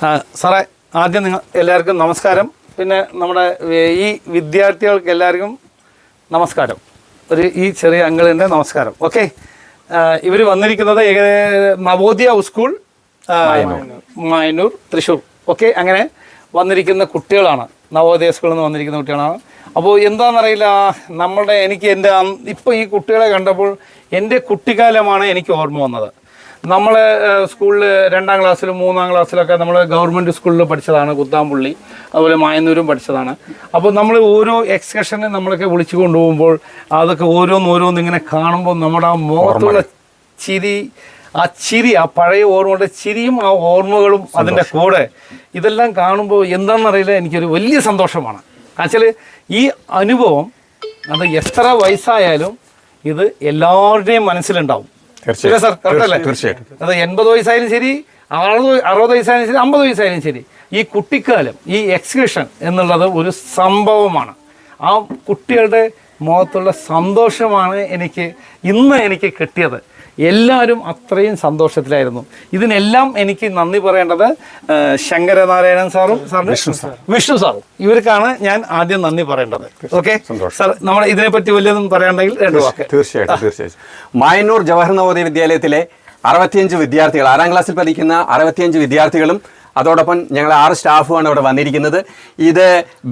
സാറേ, ആദ്യം എല്ലാവർക്കും നമസ്കാരം. പിന്നെ നമ്മുടെ ഈ വിദ്യാർത്ഥികൾക്ക് എല്ലാവർക്കും നമസ്കാരം. ഈ ചെറിയ അങ്കിളിൻ്റെ നമസ്കാരം. ഓക്കെ, ഇവർ വന്നിരിക്കുന്നത് നവോദയ സ്കൂൾ മായന്നൂർ, തൃശ്ശൂർ. ഓക്കെ, അങ്ങനെ വന്നിരിക്കുന്ന കുട്ടികളാണ്, നവോദയ സ്കൂളിൽ നിന്ന് വന്നിരിക്കുന്ന കുട്ടികളാണ്. അപ്പോൾ എന്താണെന്നറിയില്ല, ഇപ്പോൾ ഈ കുട്ടികളെ കണ്ടപ്പോൾ എൻ്റെ കുട്ടിക്കാലമാണ് എനിക്ക് ഓർമ്മ വന്നത്. നമ്മൾ സ്കൂളിൽ 2ാം ക്ലാസ്സിലും 3ാം ക്ലാസ്സിലൊക്കെ നമ്മൾ ഗവൺമെൻറ് സ്കൂളിൽ പഠിച്ചതാണ്, കുത്താമ്പുള്ളി, അതുപോലെ മായന്നൂരും പഠിച്ചതാണ്. അപ്പോൾ നമ്മൾ ഓരോ എക്സ്കർഷനെ നമ്മളൊക്കെ വിളിച്ചു കൊണ്ടുപോകുമ്പോൾ അതൊക്കെ ഓരോന്ന് ഇങ്ങനെ കാണുമ്പോൾ നമ്മുടെ ആ മുഖത്തുള്ള ചിരി, ആ പഴയ ഓർമ്മയുടെ ചിരിയും ആ ഓർമ്മകളും അതിൻ്റെ കൂടെ ഇതെല്ലാം കാണുമ്പോൾ എന്താണെന്നറിയില്ല, എനിക്കൊരു വലിയ സന്തോഷമാണ്. എന്നുവെച്ചാൽ ഈ അനുഭവം അത് എത്ര വയസ്സായാലും ഇത് എല്ലാവരുടെയും മനസ്സിലുണ്ടാവും. സാർ കറക്റ്റല്ലേ? തീർച്ചയായിട്ടും. അത് 80 വയസ്സായാലും ശരി, 60 വയസ്സായാലും ശരി, 50 വയസ്സായാലും ശരി, ഈ കുട്ടിക്കാലം, ഈ എക്സ്കർഷൻ എന്നുള്ളത് ഒരു സംഭവമാണ്. ആ കുട്ടികളുടെ മുഖത്തുള്ള സന്തോഷമാണ് എനിക്ക് കിട്ടിയത്. എല്ലാവരും അത്രയും സന്തോഷത്തിലായിരുന്നു. ഇതിനെല്ലാം എനിക്ക് നന്ദി പറയേണ്ടത് ശങ്കരനാരായണൻ സാറും വിഷ്ണു സാറും, ഇവർക്കാണ് ഞാൻ ആദ്യം നന്ദി പറയേണ്ടത്. ഓക്കെ സാർ, നമ്മൾ ഇതിനെപ്പറ്റി വല്ലതും പറയാനുണ്ടെങ്കിൽ 2 വാക്ക്. തീർച്ചയായിട്ടും. മായന്നൂർ ജവഹർ നവോദയ വിദ്യാലയത്തിലെ 65 വിദ്യാർത്ഥികൾ, 6ാം ക്ലാസ്സിൽ പഠിക്കുന്ന 65 വിദ്യാർത്ഥികളും അതോടൊപ്പം ഞങ്ങൾ 6 സ്റ്റാഫുമാണ് ഇവിടെ വന്നിരിക്കുന്നത്. ഇത്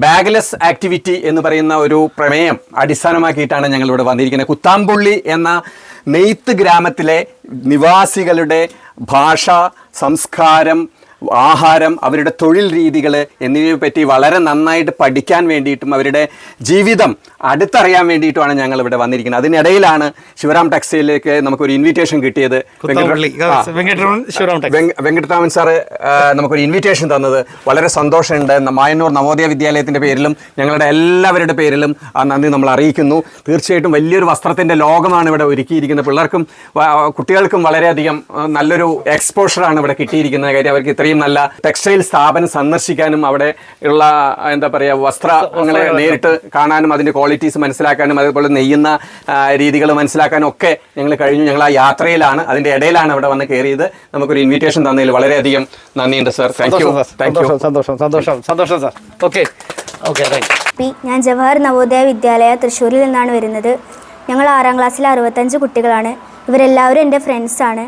ബാഗ്ലെസ് ആക്ടിവിറ്റി എന്ന് പറയുന്ന ഒരു പ്രമേയം അടിസ്ഥാനമാക്കിയിട്ടാണ് ഞങ്ങൾ ഇവിടെ വന്നിരിക്കുന്നത്. കുത്താമ്പുള്ളി എന്ന നെയ്ത്ത് ഗ്രാമത്തിലെ നിവാസികളുടെ ഭാഷ, സംസ്കാരം, ആഹാരം, അവരുടെ തൊഴിൽ രീതികൾ എന്നിവയെ പറ്റി വളരെ നന്നായിട്ട് പഠിക്കാൻ വേണ്ടിയിട്ടും അവരുടെ ജീവിതം അടുത്തറിയാൻ വേണ്ടിയിട്ടുമാണ് ഞങ്ങൾ ഇവിടെ വന്നിരിക്കുന്നത്. അതിനിടയിലാണ് ശിവറാം ടെക്സ്റ്റൈലിലേക്ക് നമുക്കൊരു ഇൻവിറ്റേഷൻ കിട്ടിയത്. വെങ്കട്ടരാമൻ സാറ് നമുക്കൊരു ഇൻവിറ്റേഷൻ തന്നത് വളരെ സന്തോഷമുണ്ട്. മായന്നൂർ നവോദയ വിദ്യാലയത്തിൻ്റെ പേരിലും ഞങ്ങളുടെ എല്ലാവരുടെ പേരിലും ആ നന്ദി നമ്മൾ അറിയിക്കുന്നു. തീർച്ചയായിട്ടും വലിയൊരു വസ്ത്രത്തിൻ്റെ ലോകമാണ് ഇവിടെ ഒരുക്കിയിരിക്കുന്നത്. കുട്ടികൾക്കും വളരെയധികം നല്ലൊരു എക്സ്പോഷറാണ് ഇവിടെ കിട്ടിയിരിക്കുന്നത്. കാര്യം അവർക്ക് ഇത്രയും നല്ല ടെക്സ്റ്റൈൽ സ്ഥാപനം സന്ദർശിക്കാനും അവിടെ ഉള്ള വസ്ത്രങ്ങളെ നേരിട്ട് കാണാനും അതിൻ്റെ ക്വാളിറ്റീസ് മനസ്സിലാക്കാനും അതുപോലെ നെയ്യുന്ന രീതികൾ മനസ്സിലാക്കാനും ഒക്കെ ഞങ്ങൾ കഴിഞ്ഞു. ഞങ്ങൾ ആ യാത്രയിലാണ്, അതിൻ്റെ ഇടയിലാണ് അവിടെ വന്ന് കയറിയത്. നമുക്കൊരു ഇൻവിറ്റേഷൻ തന്നതിൽ വളരെയധികം നന്ദിയുണ്ട് സാർ. സന്തോഷം സാർ. ഓക്കെ. ഞാൻ ജവഹർ നവോദയ വിദ്യാലയ തൃശ്ശൂരിൽ നിന്നാണ് വരുന്നത്. ഞങ്ങൾ 6ാം ക്ലാസ്സിലെ 65 കുട്ടികളാണ്. ഇവരെല്ലാവരും എൻ്റെ ഫ്രണ്ട്സാണ്.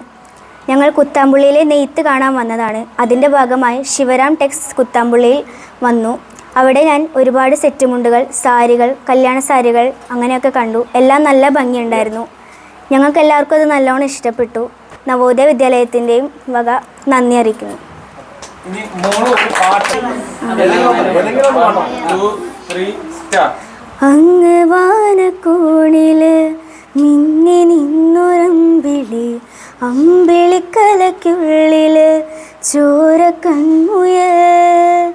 ഞങ്ങൾ കുത്താമ്പുള്ളിയിലെ നെയ്ത്ത് കാണാൻ വന്നതാണ്. അതിൻ്റെ ഭാഗമായി ശിവറാം ടെക്സ് കുത്താമ്പുള്ളിയിൽ വന്നു. അവിടെ ഞാൻ ഒരുപാട് സെറ്റ് മുണ്ടുകൾ, സാരികൾ, കല്യാണ സാരികൾ അങ്ങനെയൊക്കെ കണ്ടു. എല്ലാം നല്ല ഭംഗിയുണ്ടായിരുന്നു. ഞങ്ങൾക്ക് എല്ലാവർക്കും അത് നല്ലോണം ഇഷ്ടപ്പെട്ടു. നവോദയ വിദ്യാലയത്തിൻ്റെയും വക നന്ദി അറിയിക്കുന്നു. അങ്ങ് വാനക്കോണില് മിന്നി നിന്നൊരമ്പിളി, അമ്പിളിക്കലയ്ക്കുള്ളില് ചോര കൺമുയൽ,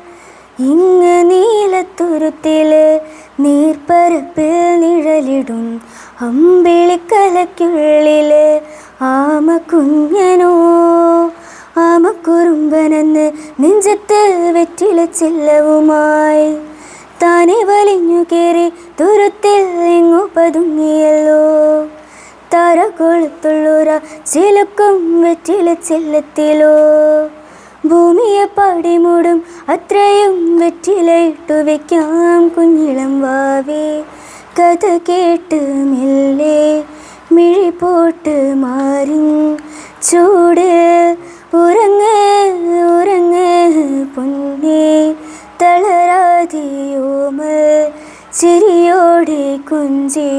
ഇങ്ങ് നീലത്തുരുത്തില് നീർപ്പരപ്പിൽ നിഴലിടും, അമ്പിളിക്കലയ്ക്കുള്ളില് ആമ കുഞ്ഞനോ ആമക്കുറുമ്പനെന്ന് നെഞ്ചത്ത് വെറ്റില ചില്ലവുമായി താനെ വലിഞ്ഞു കയറി തുരുത്തിൽ എങ്ങു പതുങ്ങിയല്ലോ. തറ കൊളുത്തുള്ളൂര ചിലക്കും വെറ്റില ചെല്ലത്തിലോ, ഭൂമിയെ പാടി മൂടും അത്രയും വെറ്റിലയിട്ടു വെക്കാം കുഞ്ഞിളം വാവേ. കഥ കേട്ട് മെല്ലെ മിഴി പോട്ട് മാറി ചൂട് ഉറങ്ങ് ഉറങ്ങ് പൊന്നേ, തളരാതിയോമൽ ചിരിയോടെ കുഞ്ചി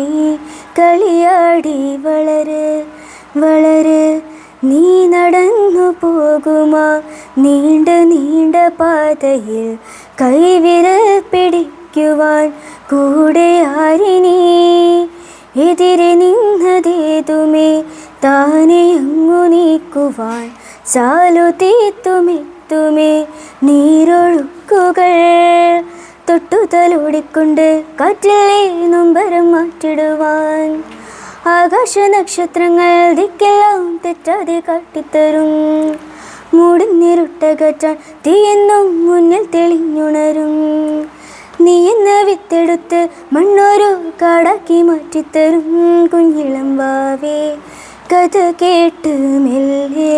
കളിയാടി വളര് വളര്. നീ നടന്നു പോകുമാ നീണ്ട നീണ്ട പാതയിൽ, കൈവിരൽ പിടിക്കുവാൻ കൂടെ ആരിനി. എതിരെ നിന്നതേതുമേ താനെ അങ്ങു നീക്കുവാൻ, ചാലു തീത്തുമെത്തുമേ നീരൊഴുക്കുകൾ. തൊട്ടുതലോടിക്കൊണ്ട് കാറ്റിലെ നൊമ്പരം മാറ്റിടുവാൻ, ആകാശ നക്ഷത്രങ്ങൾ ദിക്കെല്ലാം തെറ്റാതെ കാട്ടിത്തരും. മൂടുന്നിരുട്ടകറ്റാൻ തീയെന്നും മുന്നിൽ തെളിഞ്ഞുണരും. നീ എന്ന വിത്തെടുത്ത് മണ്ണോരോ കാടാക്കി മാറ്റിത്തരും കുഞ്ഞിളം വാവേ. കഥ കേട്ട് മെല്ലെ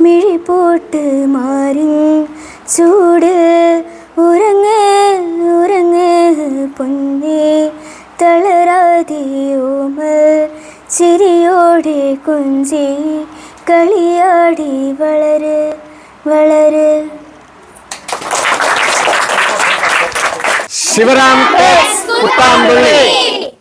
മിഴി പോട്ട് മാറി ചൂട് ഉറങ്ങ് ഉറങ്ങ് പൊന്നേ തളരാതിയോമൽ ചിരിയോടെ കുഞ്ചി കളിയാടി വളര് വളര്. ശിവറാം കുത്താമ്പുള്ളി.